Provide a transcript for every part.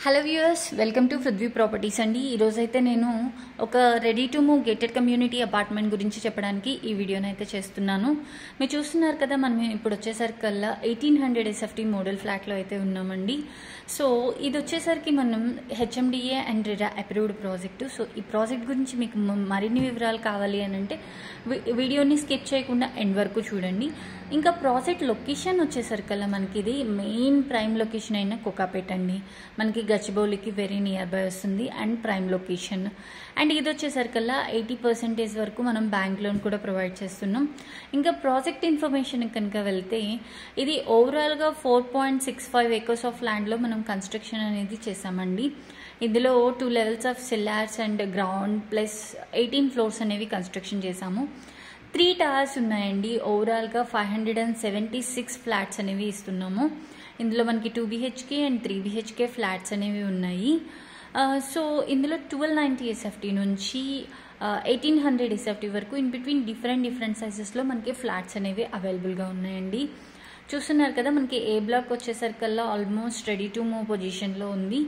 Hello viewers, welcome to Prithvi properties అండి. ఈరోజు అయితే నేను ఒక ready to move gated community apartment గురించి చెప్పడానికి ఈ వీడియోని అయితే చేస్తున్నాను. మీరు చూస్తున్నారు కదా, మనం ఇప్పుడు వచ్చేసరికల్లా 1800 SFT మోడల్ ఫ్లాట్లో అయితే ఉన్నామండి. సో ఇది వచ్చేసరికి మనం HMDA and RERA approved project. So ఈ ప్రాజెక్ట్ గురించి మీకు మరిన్ని వివరాలు కావాలి అని అంటే వీడియోని స్కిప్ చేయకుండా ఎండ్ వరకు చూడండి. ఇంకా ప్రాజెక్ట్ లొకేషన్ వచ్చేసరికల్లా మనకి ఇది మెయిన్ ప్రైమ్ లొకేషన్ అయిన కోకాపేట్ అండి. మనకి గచ్చిబౌలికి వెరీ నియర్ బై వస్తుంది అండ్ ప్రైమ్ లొకేషన్. అండ్ ఇది వచ్చేసరికల్లా 80% వరకు మనం బ్యాంక్ లోన్ కూడా ప్రొవైడ్ చేస్తున్నాం. ఇంకా ప్రాజెక్ట్ ఇన్ఫర్మేషన్ కనుక వెళ్తే ఇది ఓవరాల్గా 4.65 acres ఆఫ్ ల్యాండ్లో మనం కన్స్ట్రక్షన్ అనేది చేసామండి. ఇందులో 2 levels of sellers and ground plus 18 floors అనేవి కన్స్ట్రక్షన్ చేసాము. 3 towers ఉన్నాయండి. ఓవరాల్గా 576 ఫ్లాట్స్ అనేవి ఇస్తున్నాము. ఇందులో మనకి 2 BHK అండ్ 3 BHK ఫ్లాట్స్ అనేవి ఉన్నాయి. సో ఇందులో 1290 SFT నుంచి 1800 SFT వరకు ఇన్ బిట్వీన్ డిఫరెంట్ సైజెస్లో మనకి ఫ్లాట్స్ అనేవి అవైలబుల్గా ఉన్నాయండి. చూస్తున్నారు కదా, మనకి ఏ బ్లాక్ వచ్చేసరికల్లా ఆల్మోస్ట్ రెడీ టు మూవ్ పొజిషన్లో ఉంది.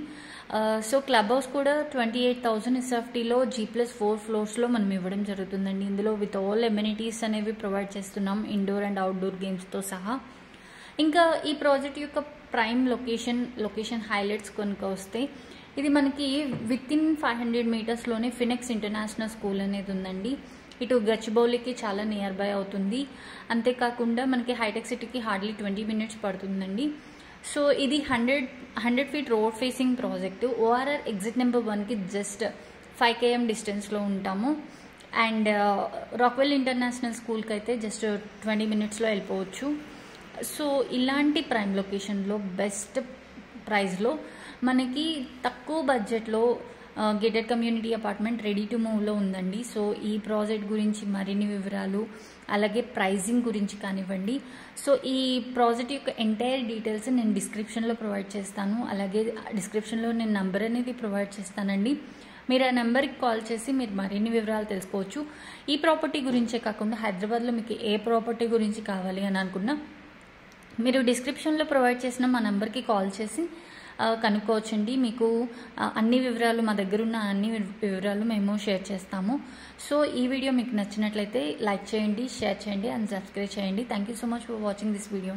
సో క్లబ్ హౌస్ కూడా 28,000 SFTలో G+4 ఫ్లోర్స్లో మనం ఇవ్వడం జరుగుతుందండి. ఇందులో విత్ ఆల్ ఎమ్యూనిటీస్ అనేవి ప్రొవైడ్ చేస్తున్నాం, ఇండోర్ అండ్ అవుట్డోర్ గేమ్స్తో సహా. ఇంకా ఈ ప్రాజెక్ట్ యొక్క ప్రైమ్ లొకేషన్ హైలైట్స్ కనుక వస్తే, ఇది మనకి విత్ ఇన్ 500 మీటర్స్లోనే ఫినిక్స్ ఇంటర్నేషనల్ స్కూల్ అనేది ఉందండి. ఇటు గచ్చిబౌలికి చాలా నియర్ బై అవుతుంది. అంతేకాకుండా మనకి హైటెక్ సిటీకి హార్డ్లీ 20 minutes పడుతుందండి. సో ఇది 100 feet road facing project. ORR exit number 1కి జస్ట్ 5 km డిస్టెన్స్లో ఉంటాము. అండ్ రాక్వెల్ ఇంటర్నేషనల్ స్కూల్కి అయితే జస్ట్ 20 minutesలో వెళ్ళిపోవచ్చు. సో ఇలాంటి ప్రైమ్ లొకేషన్లో బెస్ట్ ప్రైస్లో మనకి తక్కువ బడ్జెట్లో gated community apartment ready to మూవ్లో ఉందండి. సో ఈ ప్రాజెక్ట్ గురించి మరిన్ని వివరాలు, అలాగే ప్రైజింగ్ గురించి కానివ్వండి. సో ఈ ప్రాజెక్ట్ యొక్క ఎంటైర్ డీటెయిల్స్ నేను డిస్క్రిప్షన్లో ప్రొవైడ్ చేస్తాను. అలాగే డిస్క్రిప్షన్లో నేను నంబర్ అనేది ప్రొవైడ్ చేస్తానండి. మీరు ఆ నెంబర్కి కాల్ చేసి మీరు మరిన్ని వివరాలు తెలుసుకోవచ్చు. ఈ ప్రాపర్టీ గురించే కాకుండా హైదరాబాద్లో మీకు ఏ ప్రాపర్టీ గురించి కావాలి అని అనుకున్నా మీరు డిస్క్రిప్షన్లో ప్రొవైడ్ చేసిన మా నెంబర్కి కాల్ చేసి కనుక్కోవచ్చండి. మీకు అన్ని వివరాలు, మా దగ్గర ఉన్న అన్ని వివరాలు మేము షేర్ చేస్తాము. సో ఈ వీడియో మీకు నచ్చినట్లయితే లైక్ చేయండి, షేర్ చేయండి అండ్ సబ్స్క్రైబ్ చేయండి. Thank you so much for watching this video.